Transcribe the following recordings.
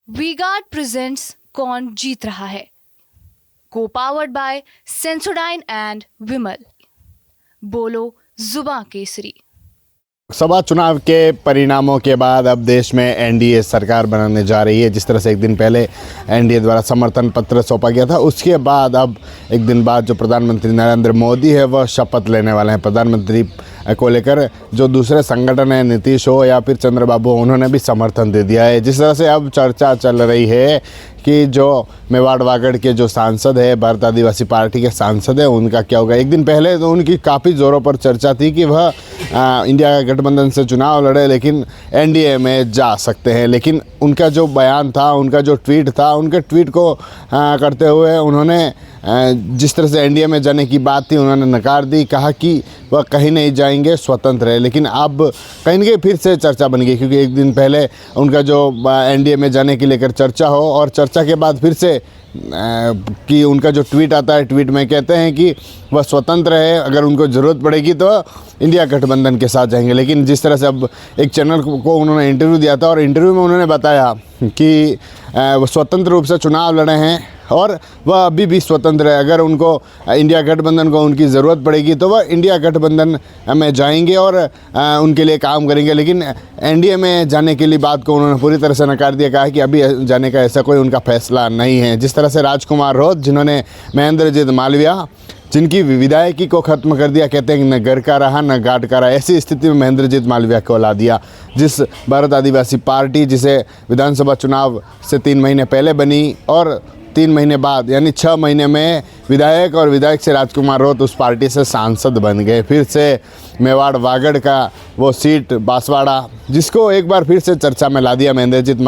V-Guard presents कौन जीत रहा है, को पावर्ड बाय सेंसोडाइन एंड विमल। बोलो जुबां केसरी। लोकसभा चुनाव के परिणामों के बाद अब देश में एनडीए सरकार बनाने जा रही है। जिस तरह से एक दिन पहले एनडीए द्वारा समर्थन पत्र सौंपा गया था, उसके बाद अब एक दिन बाद जो प्रधानमंत्री नरेंद्र मोदी है वह शपथ लेने वाले हैं। प्रधानमंत्री को लेकर जो दूसरे संगठन है, नीतीश हो या फिर चंद्रबाबू, उन्होंने भी समर्थन दे दिया है। जिस तरह से अब चर्चा चल रही है कि जो मेवाड़ वागड़ के जो सांसद है, भारत आदिवासी पार्टी के सांसद है, उनका क्या होगा। एक दिन पहले तो उनकी काफ़ी ज़ोरों पर चर्चा थी कि वह इंडिया गठबंधन से चुनाव लड़े लेकिन एनडीए में जा सकते हैं। लेकिन उनका जो बयान था, उनका जो ट्वीट था, उनके ट्वीट को करते हुए उन्होंने जिस तरह से एनडीए में जाने की बात थी उन्होंने नकार दी, कहा कि वह कहीं नहीं जाएंगे, स्वतंत्र है। लेकिन अब कहीं ना कहीं फिर से चर्चा बन गई, क्योंकि एक दिन पहले उनका जो एनडीए में जाने के लेकर चर्चा हो और चर्चा के बाद फिर से कि उनका जो ट्वीट आता है, ट्वीट में कहते हैं कि वह स्वतंत्र है, अगर उनको ज़रूरत पड़ेगी तो इंडिया गठबंधन के साथ जाएंगे। लेकिन जिस तरह से अब एक चैनल को उन्होंने इंटरव्यू दिया था और इंटरव्यू में उन्होंने बताया कि वो स्वतंत्र रूप से चुनाव लड़े हैं और वह अभी भी स्वतंत्र है। अगर उनको इंडिया गठबंधन को उनकी ज़रूरत पड़ेगी तो वह इंडिया गठबंधन में जाएंगे और उनके लिए काम करेंगे। लेकिन एनडीए में जाने के लिए बात को उन्होंने पूरी तरह से नकार दिया, कहा कि अभी जाने का ऐसा कोई उनका फैसला नहीं है। जिस तरह से राजकुमार रोत, जिन्होंने महेंद्रजीत मालविया, जिनकी विधायकी को ख़त्म कर दिया, कहते हैं कि न घर का रहा न घाट का रहा, ऐसी स्थिति में महेंद्रजीत मालविया को ला दिया। जिस भारत आदिवासी पार्टी जिसे विधानसभा चुनाव से 3 महीने पहले बनी और 3 महीने बाद यानी 6 महीने में विधायक और विधायक से राजकुमार रोत उस पार्टी से सांसद बन गए। फिर से मेवाड़ वागड़ का वो सीट बांसवाड़ा, जिसको एक बार फिर से चर्चा में ला दिया महेंद्रजीत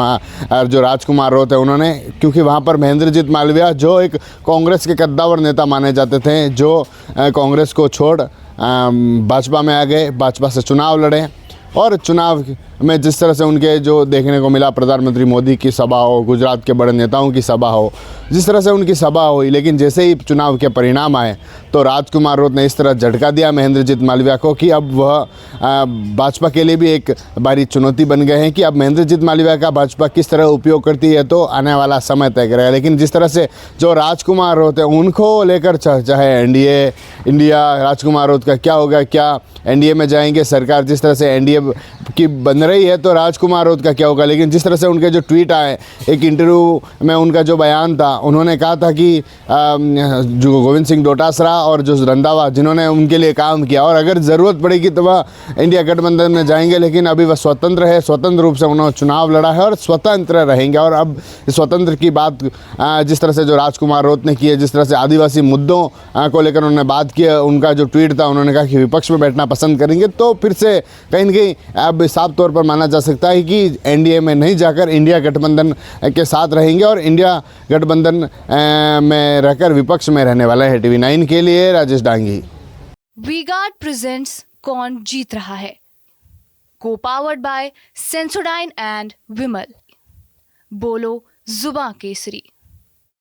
और जो राजकुमार रोत है उन्होंने, क्योंकि वहाँ पर महेंद्रजीत मालविया जो एक कांग्रेस के कद्दावर नेता माने जाते थे, जो कांग्रेस को छोड़ भाजपा में आ गए, भाजपा से चुनाव लड़े और चुनाव में जिस तरह से उनके जो देखने को मिला, प्रधानमंत्री मोदी की सभा हो, गुजरात के बड़े नेताओं की सभा हो, जिस तरह से उनकी सभा हुई, लेकिन जैसे ही चुनाव के परिणाम आए तो राजकुमार रोत ने इस तरह झटका दिया महेंद्रजीत मालविया को कि अब वह भाजपा के लिए भी एक भारी चुनौती बन गए हैं कि अब महेंद्रजीत मालविया का भाजपा किस तरह उपयोग करती है तो आने वाला समय तय करेगा। लेकिन जिस तरह से जो राजकुमार रोत है उनको लेकर चर्चा है एनडीए, इंडिया, राजकुमार रोत का क्या होगा, क्या एनडीए में जाएंगे सरकार, जिस तरह से एनडीए की बन रही है तो राजकुमार रोत का क्या होगा। लेकिन जिस तरह से उनके जो ट्वीट आए, एक इंटरव्यू में उनका जो बयान था, उन्होंने कहा था कि जो गोविंद सिंह डोटासरा और जो रंधावा, जिन्होंने उनके लिए काम किया और अगर ज़रूरत पड़ेगी तो वह इंडिया गठबंधन में जाएंगे, लेकिन अभी वह स्वतंत्र है, स्वतंत्र रूप से उन्होंने चुनाव लड़ा है और स्वतंत्र रहेंगे। और अब स्वतंत्र की बात जिस तरह से जो राजकुमार रोत ने की है, जिस तरह से आदिवासी मुद्दों को लेकर उन्होंने बात की है, उनका जो ट्वीट था, उन्होंने कहा कि विपक्ष में बैठना पसंद करेंगे, तो फिर से कहीं ना कहीं अब साफ तौर पर माना जा सकता है कि एनडीए में नहीं जाकर इंडिया गठबंधन के साथ रहेंगे और इंडिया गठबंधन में रहकर विपक्ष में रहने वाला है। TV9 के लिए राजेश डांगी। वी-गार्ड प्रेजेंट्स कौन जीत रहा है, को पावर्ड बाय सेंसोडाइन एंड विमल। बोलो जुबां केसरी।